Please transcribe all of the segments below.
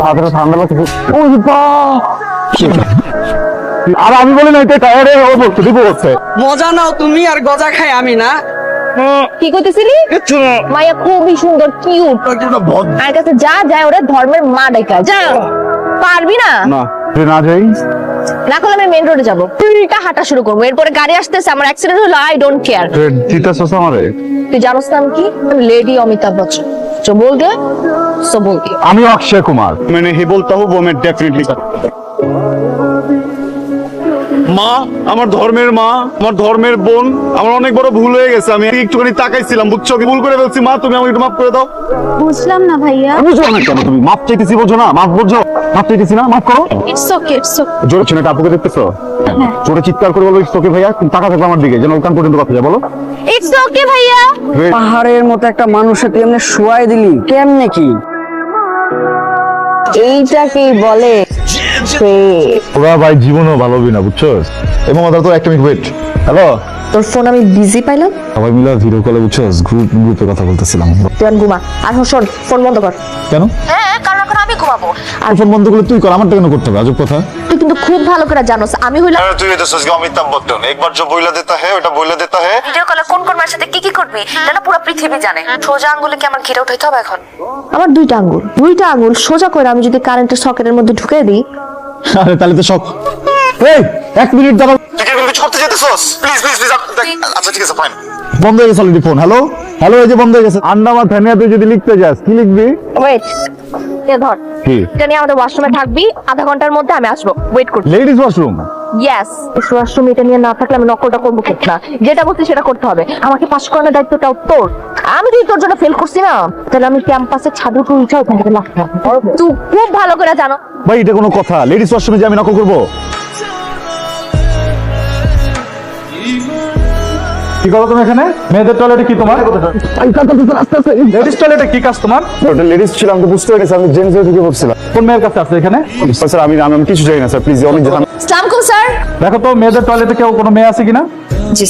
হাতটা ঠান্ডা লাগছে। ওই বাহ! আর আমি বলি না এটা টায়ারে ও বলছে দিব হচ্ছে। মজা নাও তুমি আর গজা খাই আমি না। কি করতেছিলি? মাইয়া খুবই সুন্দর, কিউট। আর কাছে যা যায় ওরা ধর্মের মা ডাকা যা। পারবি না? না না যাই না করলে আমি মেইন রোডে যাবো, উল্টা হাঁটা শুরু করবো। এরপরে গাড়ি আসতেছে, আমার অ্যাক্সিডেন্ট হলো, আই ডোন্ট কেয়ার। চিতা সস আমারে তুই জানোস না আমি কি? লেডি অমিতাভ বচ্চন। जो बोल दिया सो बोल दिया। আমি অক্ষয় কুমার। मैंने ही बोलता हूँ वो मैं डेफिनेटली মা, আমার ধর্মের মা, আমার ধর্মের বোন, আমার অনেক বড় ভুল হয়ে গেছে। আমি একটুখানি তাকাইছিলাম, বুঝছো, ভুল করে ফেলছি। মা তুমি আমাকে একটু মাফ করে দাও। বুঝলাম না ভাইয়া। বুঝো না কেন তুমি? মাফ চাইতেছি বোঝো না? মাফ বুঝো, মাফ চাইতেছি না, মাফ করো। It's okay, it's okay. জোরে ছেলেটা আপুকে দেখতেছো? জোরে চিৎকার করে বলো ইটস ওকে ভাইয়া। তুমি টাকা থাকবে আমার দিকে, যেন ওখান পর্যন্ত কথা যায়, বলো ইটস ওকে ভাইয়া। পাহাড়ের মতো একটা মানুষকে তুই এমনি শুয়াই দিলি কেমনে কি? এইটাকেই বলে ওরা ভাই জীবনও ভালোবি না, বুঝছো? এবং ওদের তো একটা মিনিট ওয়েট। হ্যালো, তোর ফোন আমি বিজি পাইলাম। সবাই মিলে ভিডিও কলে, বুঝছো, গ্রুপে কথা বলতেছিলাম। তুই আর ঘুমা। আর শোন, ফোন বন্ধ কর। কেন? হ্যাঁ, কারণ এখন আমি ঘুমাবো। আর ফোন বন্ধ করলে তুই কর, আমারটা কেন করতে হবে? আজব কথা। তুই কিন্তু খুব ভালো করে জানোস আমি হইলাম तू ये तो सोच के अमिताभ बच्चन एक बार जो बोला देता है ওটা বইলা देता है। ভিডিও কলে কোন কোন মায়ের সাথে কি কি করবি এটা না পুরো পৃথিবী জানে। সোজা আঙ্গুলে কি আমার ঘিরে উঠাইতে হবে এখন? আমার দুইটা আঙ্গুল সোজা করে আমি যদি কারেন্টের সকেটের মধ্যে ঢুকে দিই। আরে তাহলে তো শখ। এই এক মিনিট দাঁড়াও। তুই কি কিছু করতে যেতেছস? প্লিজ প্লিজ প্লিজ আচ্ছা ঠিক আছে ফাইন। বন্ধ হয়ে গেছে অলরেডি ফোন। হ্যালো হ্যালো, এই যে বন্ধ হয়ে গেছে। আন্ডামা থানিয়া তুই যদি লিখতে যাস কি লিখবি? ওয়েট, এ ধর। কি? এটা নিয়ে আমাদের ওয়াশরুমে থাকবি, আধা ঘন্টার মধ্যে আমি আসবো, ওয়েট কর। Ladies washroom? ইয়েস, ওয়াশরুম এটা নিয়ে না থাকলে আমি নকলটা করবো ঠিক না। যেটা বলছি সেটা করতে হবে। আমাকে পাস করানোর দায়িত্বটাও তোর। আমি যদি তোর জন্য ফেল করছি না, তাহলে আমি ক্যাম্পাসে ছাদু উঠে ওখান থেকে লাফাবো। তুই খুব ভালো করে জানো। ভাই এটা কোনো কথা? লেডিস ওয়াশরুমে যে আমি নকল করবো? কি করো তুমি এখানে? মেয়েদের টয়লেটে কি তোমার? লেডিস টয়লেটে কি কাজ তোমার? ওটা লেডিস ছিল, আমি তো বুঝতে পেরেছি, আমি জেন্টস এর দিকে বলছিলাম। কোন মেয়ের কাছে আছে এখানে? স্যার আমি কিছু জানি না স্যার, প্লিজ অনেক জানা। আসসালামু আলাইকুম স্যার। দেখো তো মেয়েদের টয়লেটে কেউ কোনো মেয়ে আছে কিনা? জি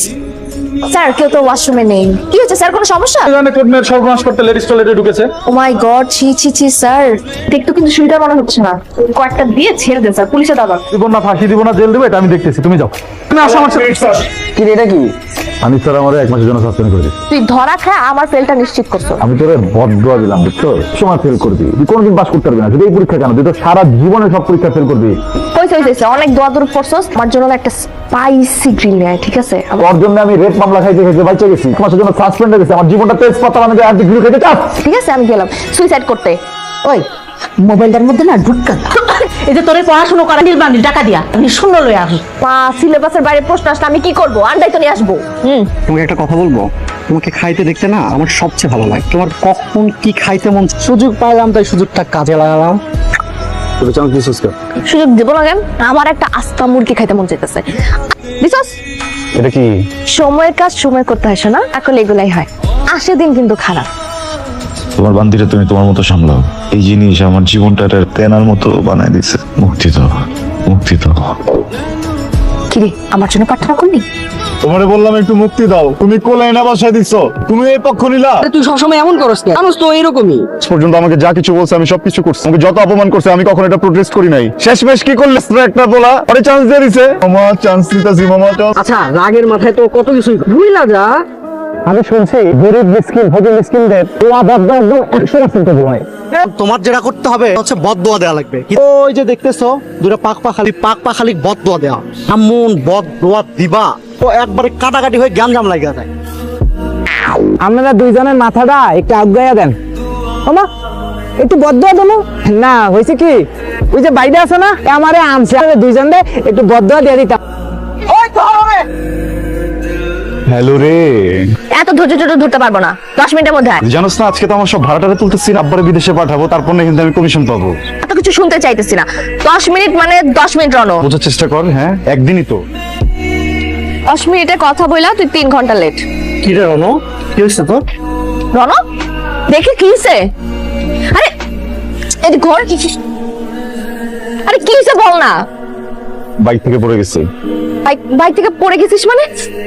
স্যার, কেউ তো ওয়াশরুমে নেই। কি হচ্ছে স্যার, কোনো সমস্যা? জানে কোন মেয়ের সর্বনাশ করতে লেডিস টয়লেটে ঢুকেছে। ও মাই গড, ছি ছি ছি স্যার, দেখতে কিন্তু সুবিধা মনে হচ্ছে না। কয়েকটা দিয়ে ছেড়ে দেন স্যার, পুলিশে দাদা। দিব না, ফাঁসি দিব না, জেল দেবো, এটা আমি দেখতেছি। তুমি যাও। তুমি আসো আমার সাথে। কি রে, এটা কি? আমি স্যার আমার 1 মাসের জন্য সাসপেন্ড করে দিচ্ছি। তুই ধরা খায় আমার ফেলটা নিশ্চিত করছো। আমি তোরে বদদোয়া দিলাম, বুঝছো? সময় ফেল করবি, তুই কোনোদিন পাস করতে পারবি না। যদি এই পরীক্ষা কেন, তুই তো সারা জীবনে সব পরীক্ষা ফেল করবি। হইছে অনেক দোয়া দূর পড়ছস। আমার জন্য একটা স্পাইসি গ্রিল নেয়, ঠিক আছে? ওর জন্য আমি রেপ মামলা খাইতে খাইতে বাঁচে গেছি। 1 মাসের জন্য সাসপেন্ড হয়ে গেছে। আমার জীবনটা তেজপাতা বানাতে আর ডিগ্রি খাইতে চাস? ঠিক আছে, আমি গেলাম সুইসাইড করতে। ওই মোবাইলটার মধ্যে না ঢুকা এই যে তোরে পড়াশোনা করা নির্বাণী টাকা দিয়া আমি শূন্য লয়ে আস। মা, সিলেবাসের বাইরে প্রশ্ন আসলে আমি কি করব? আন্ডাই তো নিয়ে আসবো। তোমাকে একটা কথা বলবো, তোমাকে খাইতে দেখতে না আমার সবচেয়ে ভালো লাগে। তোমার কখন কি খাইতে মন সুযোগ পাইলাম, তাই সুযোগটা কাজে লাগালাম। তোর চান্স দিছিস কেন? সুযোগ দেব না কেন? আমার একটা আস্তা মুরগি খাইতে মন চাইতেছে। দিছস? এটা কি? সময়ের কাজ সময় করতে হয় না, এখন এগুলাই হয়। আসে দিন কিন্তু খারাপ। তোমার বান্দিরে তুমি তোমার মতো সামলাও। এই জিনিস আমার জীবনটা তেনার মতো বানায় দিছে। মুক্তি দাও, মুক্তি দাও। কিরে, আমার জন্য প্রার্থনা করলি? তোমারে বললাম একটু মুক্তি দাও, তুমি কোলে এনে বসায় দিছো। তুমি এই পক্ষ নিলা। তুই সবসময় এমন করস কেন? মানুষ তো এরকমই। আজ পর্যন্ত আমাকে যা কিছু বলছে আমি সবকিছু করছি। আমাকে যত অপমান করছে আমি কখনো এটা প্রোটেস্ট করি নাই। শেষমেশ কি করলে? একটা বলা পরে চান্স দিয়ে দিছে। মামা চান্স দিতাছি, মামা চান্স। আচ্ছা, রাগের মাথায় তো কত কিছুই ভুইলা যা। আমি শুনছি গরিব মিসকিন ফকির মিসকিনদের দোয়া বদদোয়া একদম 100% কবুল হয়। তোমার যেটা করতে হবে হচ্ছে বদদোয়া দেওয়া লাগবে। ওই যে দেখতেছো দুটো পাক পাখালি বদদোয়া দেওয়া। এমন বদদোয়া দিবা তো একবারে কাটাকাটি হয়ে গ্যাঞ্জাম লাগিয়ে যায়। আপনারা দুইজনের মাথাটা একটু আগাইয়া দেন। ওমা, একটু বদদোয়া দেবো না। হয়েছে কি, ওই যে বাইরে আছে না, আমারে আনছে, দুইজন একটু বদদোয়া দিয়ে দিতাম। হ্যালো রে, এত ধৈর্য ধরতে পারবো না। 10 মিনিটের মধ্যে আয়। জানোস না আজকে তো আমার সব ভাড়াটারে তুলতেছি, আব্বারে বিদেশে পাঠাবো, তারপর না কিন্তু আমি কমিশন পাবো। এত কিছু শুনতে চাইতেছি না। 10 মিনিট মানে 10 মিনিট রনো। বোঝার চেষ্টা কর। হ্যাঁ, একদিনই তো। 10 মিনিটের কথা বইলা তুই 3 ঘন্টা লেট। কি রে রনো, কি হয়েছে তোর? রনো, দেখে কি হইছে? আরে এই ঘর কি? আরে কি হইছে বল না। বাইক থেকে পড়ে গেছে। বাইক থেকে পড়ে গেছিস মানে?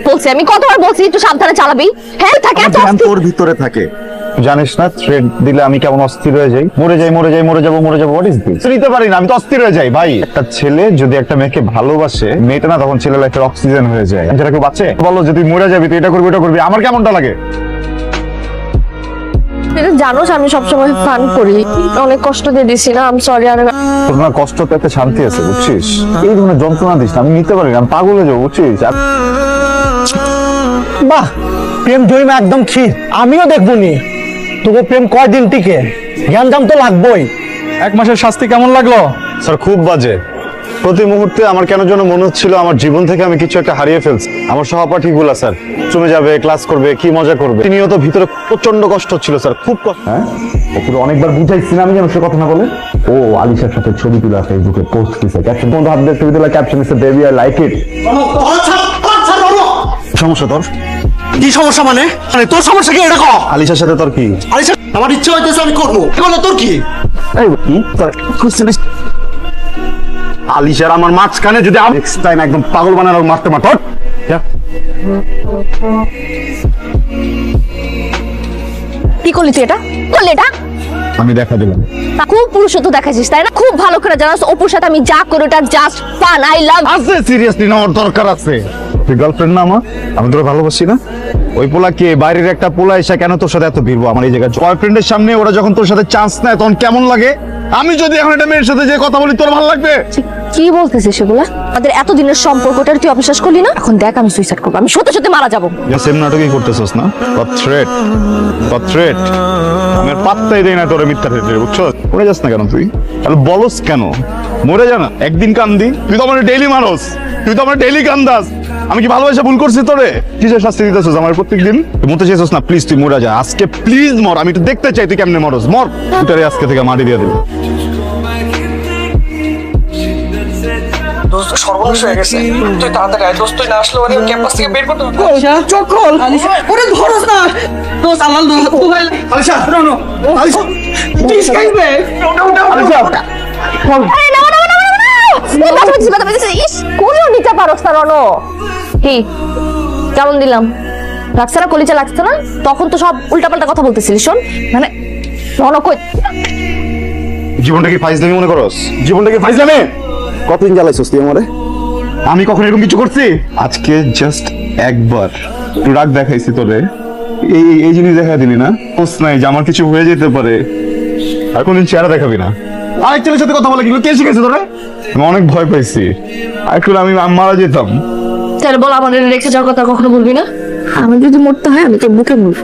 বলছি, আমি কতবার বলছি একটু সাবধানে চালাবি। হ্যাঁ থাকে এত তোর ভিতরে থাকে। জানিস না থ্রেড দিলে আমি কেমন অস্থির হয়ে যাই, মরে যাই, মরে যাবো হোয়াট ইজ দিস? নিতে পারি না, আমি তো অস্থির হয়ে যাই ভাই। একটা ছেলে যদি একটা মেয়েকে ভালোবাসে, মেয়েটা না তখন ছেলে লাইফের অক্সিজেন হয়ে যায়। যেটা কেউ বাঁচে বলো, যদি মরে যাবি তুই এটা করবি ওটা করবি, আমার কেমনটা লাগে? এটা জানোস আমি সবসময় ফান করি, অনেক কষ্ট দিয়ে দিছি না, আমি সরি। আর তোর না কষ্টতে একটা শান্তি আছে বুঝছিস, এই ধরনের যন্ত্রণা দিস না, আমি নিতে পারি না, আমি পাগল হয়ে যাবো বুঝছিস। বাহ, প্রেম জয়মা একদম ক্ষীর। আমিও দেখবো নি তোকে প্রেম কয়দিন টিকে, জ্ঞানজাম তো লাগবোই। 1 মাসের শাস্তি কেমন লাগলো? স্যার খুব বাজে। প্রতি মুহূর্তে আমার কেন যেন মনে হচ্ছিল আমার জীবন থেকে আমি কিছু একটা হারিয়ে ফেলছি। আমার সহপাঠীগুলা স্যার চলে যাবে, ক্লাস করবে, কি মজা করবে, তিনিও তো ভিতরে প্রচন্ড কষ্ট হচ্ছিল স্যার, খুব কষ্ট। হ্যাঁ, ওকে অনেকবার বুঝাইছি না আমি যেন সে কথা না বলে। ও আলিশার সাথে ছবি তুলে ফেসবুকে পোস্ট দিছে, ক্যাপশন বন্ধু হাত দিয়ে ছবি তোলা, ক্যাপশন দিছে বেবি আই লাইক ইট। সমস্যা তোর কি সমস্যা? মানে তোর সমস্যা কি এটা কর। আলিশার সাথে তোর কি? আলিশা, আমার ইচ্ছা হইতেছে আমি করবো, বলে তোর কি? এই কি তোর কোশ্চেন? আলিশার আমার মাঝখানে যদি নেক্সট টাইম একদম পাগল বানানো মারতে মার। কি করলি তুই? এটা করলি? এটা আমি দেখা দিলাম। খুব পুরুষত্ব দেখাচ্ছিস তাই না? খুব ভালো করে জানাস অপুর সাথে আমি যা করি ওটা জাস্ট ফান। I love. আছে সিরিয়াসলি নেওয়ার দরকার আছে। তুই গার্লফ্রেন্ড না আমার, আমি তোর ভালোবাসি না। ওই পোলা কে, বাইরের একটা পোলা এসে কেন তোর সাথে এত ভিড়বো আমার এই জায়গায়? বয়ফ্রেন্ডের সামনে ওরা যখন তোর সাথে চান্স নেয় তখন কেমন লাগে? আমি যদি এখন একটা মেয়ের সাথে যে কথা বলি তোর ভালো লাগবে? কি বলতেছিস সেগুলা? আমাদের এতদিনের সম্পর্কটা তুই অবিশ্বাস করলি না? এখন দেখ আমি সুইসাইড করবো, আমি সত্যি সত্যি মারা যাবো। সেম নাটকই করতেছস না? থ্রেট আমি আর পাত্তাই দেই না তোর মিথ্যা থ্রেট, বুঝছো? মরে যাস না কেন তুই? তাহলে বলস কেন মরে যা না, একদিন কান্দি। তুই তো আমার ডেইলি মানুষ, তুই তো আমার ডেইলি কান্দাস। আমি কি ভালোবাসা ভুল করছি তোরে? কিসের শাস্তি দিতেছস আমার প্রত্যেকদিন? তুই মরতে চাইছস না, প্লিজ তুই মরে যা আজকে, প্লিজ মর। আমি একটু দেখতে চাই তুই কেমনে মরস, মর। তুই আজকে থেকে মাটি দিয়ে দিবি। দোস্ত সর্বনাশ হয়ে গেছে, তুই তাড়াতাড়ি আয়। দোস্ত তুই না আসলে ওরে ক্যাম্পাস থেকে বের করতে হবে। চকল ওরে ধরস না দোস্ত, আমার দুহাই। আলিশা শোনো, আলিশা প্লিজ কাইবে। আলিশা আরে না না না না, বাবা বাবা ইস কোনও নিতে পারছ না রনো। কি কেমন দিলাম? লাগছে না? কলিজা লাগছে না? তখন তো সব উল্টাপাল্টা কথা বলতেছিলি। শোন মানে রনো কই, জীবনটা কি ফাইজলামি মনে করস? জীবনটা কি ফাইজলামি? কতদিন জ্বালাইছস তুই আমারে? আমি কখন এরকম কিছু করছি? আজকে জাস্ট একবার একটু রাগ দেখাইছি তোরে, এই এই জিনিস দেখা দিলি না? পোস নাই যে আমার কিছু হয়ে যেতে পারে, আর কোনদিন চেহারা দেখাবি না। আরেক ছেলের সাথে কথা বলে কিগুলো কে শিখেছে তোরে? আমি অনেক ভয় পাইছি, আর একটু আমি মারা যেতাম। তাহলে বল আমাদের রেখে যাওয়ার কথা কখনো বলবি না? আমি যদি মরতে হয় আমি তোর বুকে মরবো।